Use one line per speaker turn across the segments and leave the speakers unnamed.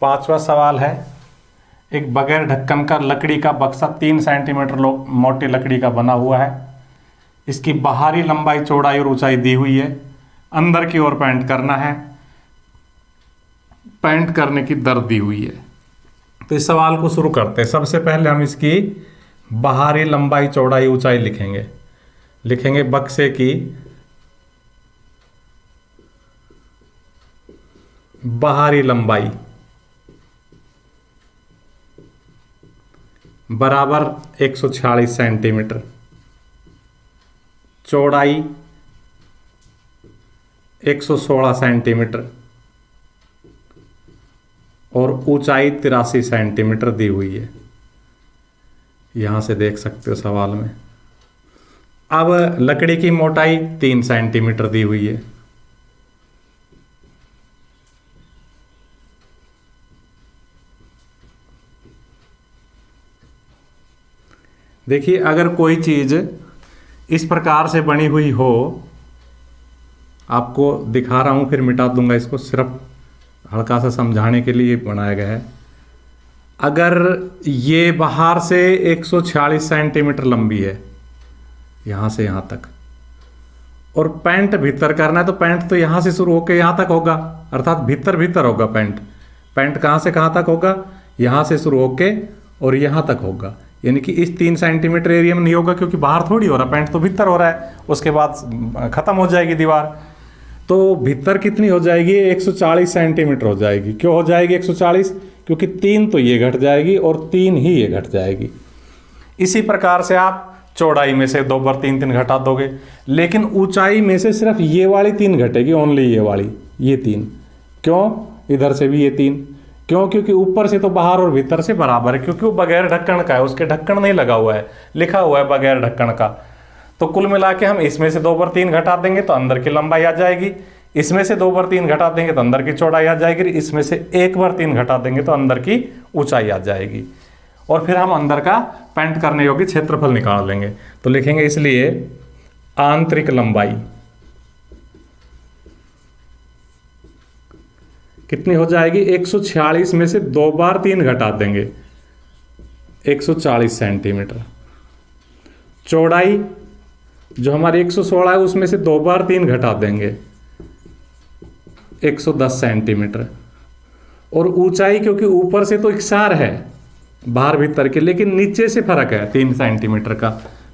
पांचवा सवाल है, एक बगैर ढक्कन का लकड़ी का बक्सा 3 सेंटीमीटर मोटी लकड़ी का बना हुआ है। इसकी बाहरी लंबाई, चौड़ाई और ऊंचाई दी हुई है। अंदर की ओर पेंट करना है। पेंट करने की दर दी हुई है। तो इस सवाल को शुरू करते हैं। सबसे पहले हम इसकी बाहरी लंबाई, चौड़ाई, ऊंचाई लिखेंगे बक्से की बाहरी लंबाई बराबर 146 सेंटीमीटर, चौड़ाई 116 सेंटीमीटर और ऊंचाई 83 सेंटीमीटर दी हुई है। यहां से देख सकते हो सवाल में। अब लकड़ी की मोटाई 3 सेंटीमीटर दी हुई है। देखिए, अगर कोई चीज इस प्रकार से बनी हुई हो, आपको दिखा रहा हूं, फिर मिटा दूंगा इसको, सिर्फ हल्का सा समझाने के लिए बनाया गया है। अगर ये बाहर से 146 सेंटीमीटर लंबी है, यहां से यहां तक, और पेंट भीतर करना है, तो पेंट तो यहां से शुरू होकर यहां तक होगा, अर्थात भीतर होगा पेंट कहां से कहां तक होगा, यहां से शुरू होके और यहां तक होगा। यानी कि इस 3 सेंटीमीटर एरिया में नहीं होगा, क्योंकि बाहर थोड़ी हो रहा, पेंट तो भीतर हो रहा है। उसके बाद खत्म हो जाएगी दीवार। तो भीतर कितनी हो जाएगी? 140 सेंटीमीटर हो जाएगी। क्यों हो जाएगी 140? क्योंकि 3 तो ये घट जाएगी और 3 ही ये घट जाएगी। इसी प्रकार से आप चौड़ाई में से 2 बार 3 घटा दोगे, लेकिन ऊंचाई में से सिर्फ ये वाली 3 घटेगी, ओनली ये वाली, ये 3। क्यों? इधर से भी ये 3। क्यों? क्योंकि ऊपर से तो बाहर और भीतर से बराबर है, क्योंकि वो बगैर ढक्कन का है, उसके ढक्कन नहीं लगा हुआ है, लिखा हुआ है बगैर ढक्कन का। तो कुल मिला के हम इसमें से 2 बार 3 घटा देंगे तो अंदर की लंबाई आ जाएगी, इसमें से 2 बार 3 घटा देंगे तो अंदर की चौड़ाई आ जाएगी, इसमें से 1 बार 3 घटा देंगे तो अंदर की ऊंचाई आ जाएगी। और फिर हम अंदर का पेंट करने योग्य क्षेत्रफल निकाल लेंगे। तो लिखेंगे इसलिए आंतरिक लंबाई कितनी हो जाएगी? 146 में से 2 बार 3 घटा देंगे, 140 सेंटीमीटर। चौड़ाई जो हमारी 116 है, उसमें से 2 बार 3 घटा देंगे, 110 सेंटीमीटर। और ऊंचाई, क्योंकि ऊपर से तो इकसार है बाहर भीतर के, लेकिन नीचे से फर्क है 3 सेंटीमीटर का।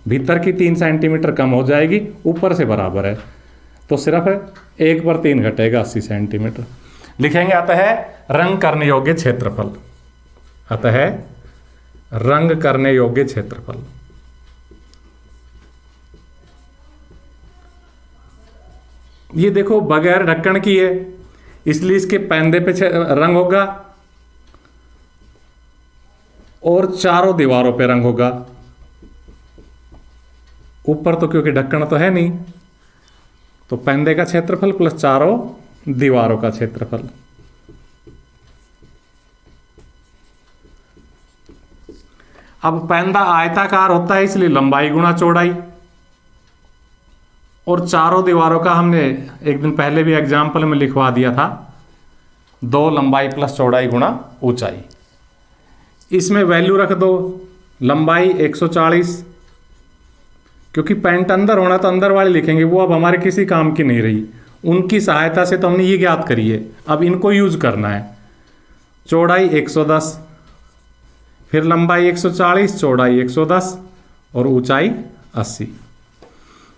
भीतर की 3 सेंटीमीटर कम हो जाएगी, ऊपर से बराबर है, तो सिर्फ 1 बार 3 घटेगा, 80 सेंटीमीटर। लिखेंगे अतः रंग करने योग्य क्षेत्रफल, अतः रंग करने योग्य क्षेत्रफल। ये देखो बगैर ढक्कन की है, इसलिए इसके पैंदे पे रंग होगा और चारों दीवारों पे रंग होगा। ऊपर तो क्योंकि ढक्कन तो है नहीं, तो पैंदे का क्षेत्रफल प्लस चारों दीवारों का क्षेत्रफल। अब पैंदा आयताकार होता है, इसलिए लंबाई गुणा चौड़ाई। और चारों दीवारों का हमने एक दिन पहले भी एग्जाम्पल में लिखवा दिया था, 2 लंबाई प्लस चौड़ाई गुणा ऊंचाई। इसमें वैल्यू रख दो, लंबाई 140, क्योंकि पेंट अंदर होना तो अंदर वाली लिखेंगे, वो अब हमारे किसी काम की नहीं रही। उनकी सहायता से तो हमने ये ज्ञात करी है, अब इनको यूज करना है। चौड़ाई 110, फिर लंबाई 140, चौड़ाई 110 और ऊंचाई 80।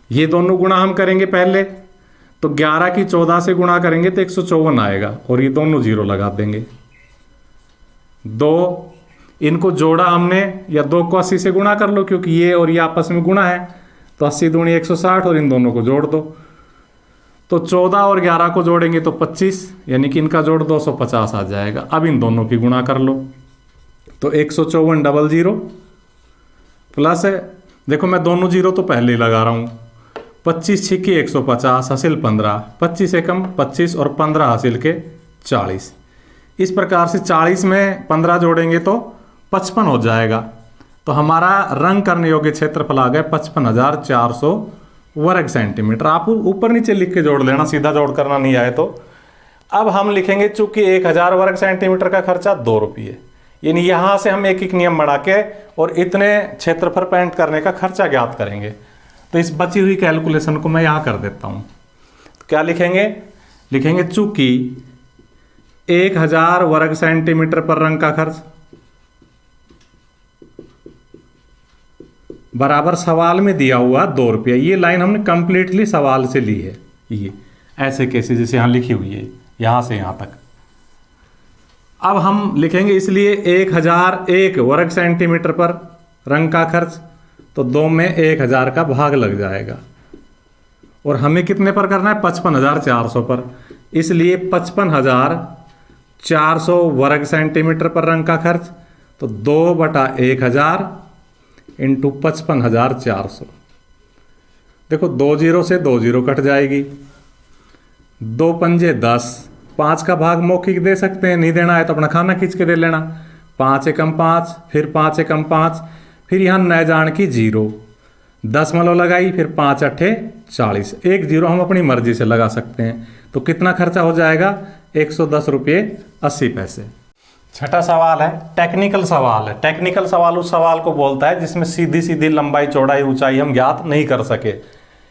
ये दोनों गुणा हम करेंगे पहले, तो 11 की 14 से गुणा करेंगे तो 154 आएगा, और ये दोनों 0 लगा देंगे। 2 इनको जोड़ा हमने, या 2 को 80 से गुणा कर लो, क्योंकि ये और ये आपस में गुणा है, तो 80 दूनी 160 और इन दोनों को जोड़ दो। तो 14 और 11 को जोड़ेंगे तो 25, यानी कि इनका जोड़ 250 आ जाएगा। अब इन दोनों की गुणा कर लो, तो 154 00 प्लस है, देखो मैं दोनों 0 तो पहले ही लगा रहा हूं, 25 छिक्की 150 हासिल 15, 25 एकम 25 और 15 हासिल के 40। इस प्रकार से 40 में 15 जोड़ेंगे तो 55 हो जाएगा। तो हमारा रंग करने योग्य क्षेत्रफल आ गया 55,400 वर्ग सेंटीमीटर। आप ऊपर नीचे लिख के जोड़ लेना, सीधा जोड़ करना नहीं आए तो। अब हम लिखेंगे चूंकि 1000 वर्ग सेंटीमीटर का खर्चा 2 रुपये, यानी यहाँ से हम एक एक नियम बढ़ा के और इतने क्षेत्रफल पेंट करने का खर्चा ज्ञात करेंगे। तो इस बची हुई कैलकुलेशन को मैं यहाँ कर देता हूँ। तो क्या लिखेंगे, लिखेंगे चूंकि 1000 वर्ग सेंटीमीटर पर रंग का खर्च बराबर सवाल में दिया हुआ 2 रुपये। ये लाइन हमने कंप्लीटली सवाल से ली है, ये ऐसे कैसे जैसे यहाँ लिखी हुई है यहाँ से यहाँ तक। अब हम लिखेंगे इसलिए 1001 वर्ग सेंटीमीटर पर रंग का खर्च, तो 2 में 1000 का भाग लग जाएगा और हमें कितने पर करना है, 55,400 पर, इसलिए 55,400 वर्ग सेंटीमीटर पर रंग का खर्च, तो 2/1000 इंटू 55,400। देखो 2 जीरो से 2 जीरो कट जाएगी, 2 पंजे 10, 5 का भाग मौखिक दे सकते हैं, नहीं देना है तो अपना खाना खींच के दे लेना। 5 एकम 5, फिर 5 एकम 5, फिर यहाँ न जान की 0, दशमलव लगाई, फिर 5 अट्ठे 40, 1 जीरो हम अपनी मर्जी से लगा सकते हैं। तो कितना खर्चा हो जाएगा, 110 रुपये 80 पैसे। छठा सवाल है टेक्निकल सवाल है। टेक्निकल सवाल उस सवाल को बोलता है जिसमें सीधी सीधी लंबाई चौड़ाई ऊंचाई हम ज्ञात नहीं कर सके।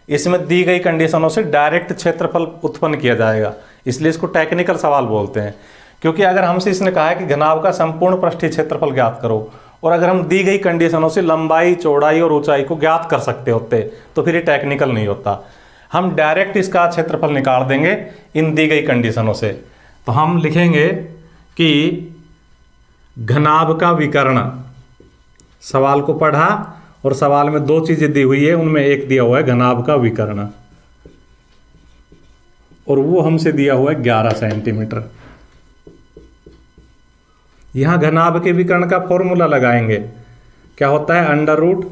इसमें दी गई कंडीशनों से डायरेक्ट क्षेत्रफल उत्पन्न किया जाएगा, इसलिए इसको टेक्निकल सवाल बोलते हैं। क्योंकि अगर हमसे इसने कहा है कि घनाभ का संपूर्ण पृष्ठीय क्षेत्रफल ज्ञात करो, और अगर हम दी गई कंडीशनों से लंबाई चौड़ाई और ऊंचाई को ज्ञात कर सकते होते तो फिर ये टेक्निकल नहीं होता। हम डायरेक्ट इसका क्षेत्रफल निकाल देंगे इन दी गई कंडीशनों से। तो हम लिखेंगे कि घनाभ का विकर्ण, सवाल को पढ़ा और सवाल में 2 चीजें दी हुई है, उनमें एक दिया हुआ है घनाभ का विकर्ण और वो हमसे दिया हुआ है 11 सेंटीमीटर। यहां घनाभ के विकर्ण का फॉर्मूला लगाएंगे, क्या होता है, अंडर रूट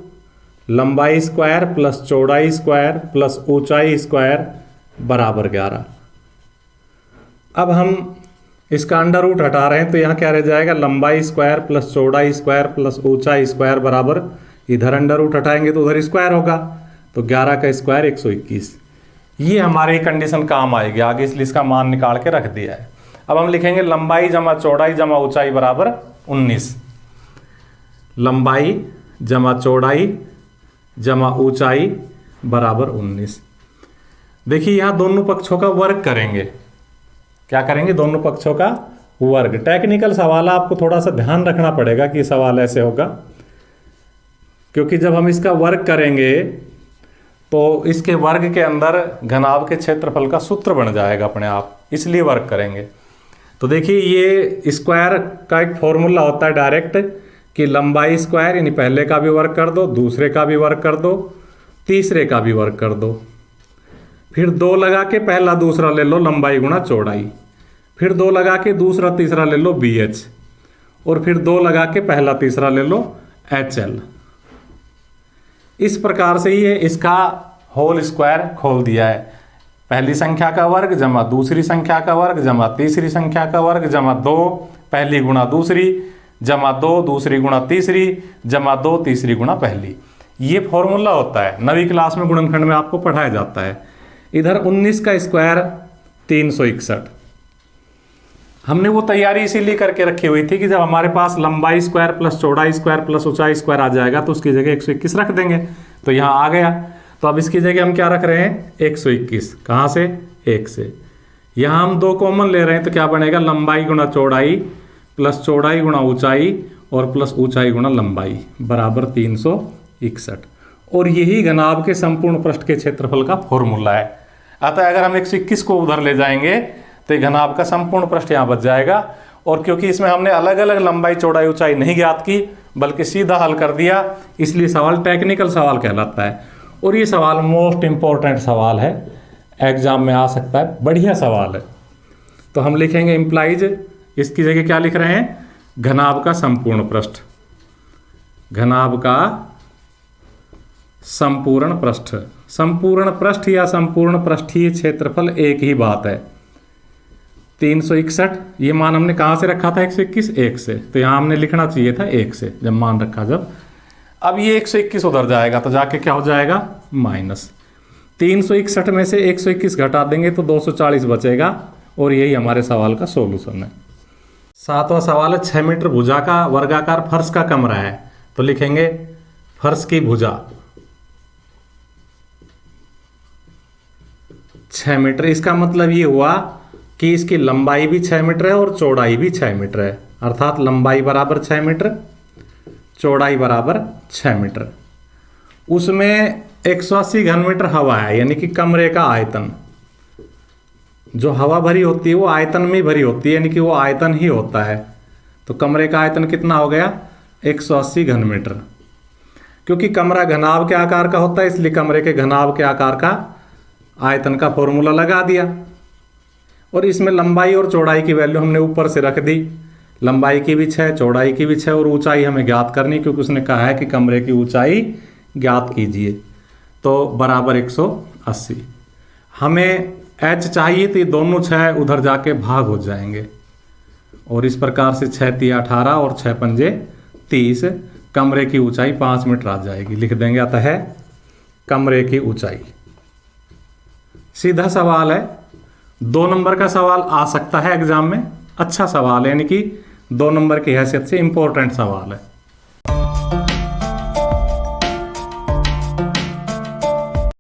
लंबाई स्क्वायर प्लस चौड़ाई स्क्वायर प्लस ऊंचाई स्क्वायर बराबर 11। अब हम इसका अंडर रूट हटा रहे हैं तो यहाँ क्या रह जाएगा, लंबाई स्क्वायर प्लस चौड़ाई स्क्वायर प्लस ऊंचाई स्क्वायर बराबर, इधर अंडर रूट हटाएंगे तो उधर स्क्वायर होगा, तो 11 का स्क्वायर 121। ये हमारी कंडीशन काम आएगी आगे, इसलिए इसका मान निकाल के रख दिया है। अब हम लिखेंगे लंबाई जमा चौड़ाई जमा ऊंचाई बराबर 19। लंबाई जमा चौड़ाई जमा ऊंचाई बराबर 19। देखिए यहाँ दोनों पक्षों का वर्ग करेंगे, क्या करेंगे, दोनों पक्षों का वर्ग। टेक्निकल सवाल आपको थोड़ा सा ध्यान रखना पड़ेगा कि सवाल ऐसे होगा, क्योंकि जब हम इसका वर्ग करेंगे तो इसके वर्ग के अंदर घनाभ के क्षेत्रफल का सूत्र बन जाएगा अपने आप, इसलिए वर्ग करेंगे। तो देखिए ये स्क्वायर का एक फॉर्मूला होता है डायरेक्ट, कि लंबाई स्क्वायर यानी पहले का भी वर्ग कर दो, दूसरे का भी वर्ग कर दो, तीसरे का भी वर्ग कर दो, फिर 2 लगा के पहला दूसरा ले लो लंबाई गुणा चौड़ाई, फिर 2 लगा के दूसरा तीसरा ले लो BH, और फिर 2 लगा के पहला तीसरा ले लो HL। इस प्रकार से ये इसका होल स्क्वायर खोल दिया है। पहली संख्या का वर्ग जमा दूसरी संख्या का वर्ग जमा तीसरी संख्या का वर्ग जमा 2 पहली गुणा दूसरी जमा 2 दूसरी गुणा तीसरी जमा 2 तीसरी गुणा पहली। ये फॉर्मूला होता है, 9वीं क्लास में गुणनखंड में आपको पढ़ाया जाता है। इधर 19 का स्क्वायर 361। हमने वो तैयारी इसीलिए करके रखी हुई थी कि जब हमारे पास लंबाई स्क्वायर प्लस चौड़ाई स्क्वायर प्लस ऊंचाई स्क्वायर आ जाएगा तो उसकी जगह 121 रख देंगे। तो यहाँ आ गया, तो अब इसकी जगह हम क्या रख रहे हैं, 121। कहाँ से, 1 से। यहाँ हम 2 कॉमन ले रहे हैं तो क्या बनेगा, लंबाई गुणा चौड़ाई प्लस चौड़ाई गुणा ऊंचाई और प्लस ऊंचाई गुणा लंबाई बराबर 361। और यही घनाभ के संपूर्ण पृष्ठ के क्षेत्रफल का फॉर्मूला है। अतः अगर हम 121 को उधर ले जाएंगे तो घनाभ का संपूर्ण पृष्ठ यहाँ बच जाएगा। और क्योंकि इसमें हमने अलग अलग लंबाई चौड़ाई ऊंचाई नहीं ज्ञात की बल्कि सीधा हल कर दिया, इसलिए सवाल टेक्निकल सवाल कहलाता है। और ये सवाल मोस्ट इंपॉर्टेंट सवाल है, एग्जाम में आ सकता है, बढ़िया सवाल है। तो हम लिखेंगे इम्प्लाइज, इसकी जगह क्या लिख रहे हैं, घनाभ का संपूर्ण पृष्ठ, घनाभ का संपूर्ण पृष्ठ। संपूर्ण पृष्ठ या संपूर्ण पृष्ठीय क्षेत्रफल एक ही बात है। 361 ये मान हमने कहाँ से रखा था, 121, 1 से, तो यहाँ हमने लिखना चाहिए था 1 से जब मान रखा जब। अब ये 121 उधर जाएगा तो जाके क्या हो जाएगा, माइनस। 361 में से 121 घटा देंगे तो 240 बचेगा और यही हमारे सवाल का सॉल्यूशन है। 7वां सवाल है 6 मीटर भुजा का वर्गाकार फर्श का कमरा है, तो लिखेंगे फर्श की भुजा 6 मीटर। इसका मतलब ये हुआ कि इसकी लंबाई भी 6 मीटर है और चौड़ाई भी 6 मीटर है, अर्थात लंबाई बराबर 6 मीटर, चौड़ाई बराबर 6 मीटर। उसमें 180 घन मीटर हवा है, यानी कि कमरे का आयतन। जो हवा भरी होती है वो आयतन में भरी होती है, यानी कि वो आयतन ही होता है। तो कमरे का आयतन कितना हो गया? 180 घन मीटर। क्योंकि कमरा घनाभ के आकार का होता है, इसलिए कमरे के घनाभ के आकार का आयतन का फॉर्मूला लगा दिया। और इसमें लंबाई और चौड़ाई की वैल्यू हमने ऊपर से रख दी। लंबाई की भी 6, चौड़ाई की भी 6 और ऊंचाई हमें ज्ञात करनी, क्योंकि उसने कहा है कि कमरे की ऊंचाई ज्ञात कीजिए। तो बराबर 180। हमें h चाहिए, तो ये दोनों 6 उधर जाके भाग हो जाएंगे और इस प्रकार से 6 तिया 18 और 6 पंजे 30, कमरे की ऊंचाई 5 मीटर आ जाएगी। लिख देंगे अतः कमरे की ऊंचाई। सीधा सवाल है, 2 नंबर का सवाल आ सकता है एग्जाम में, अच्छा सवाल है, यानी कि 2 नंबर की हैसियत से इंपॉर्टेंट सवाल है।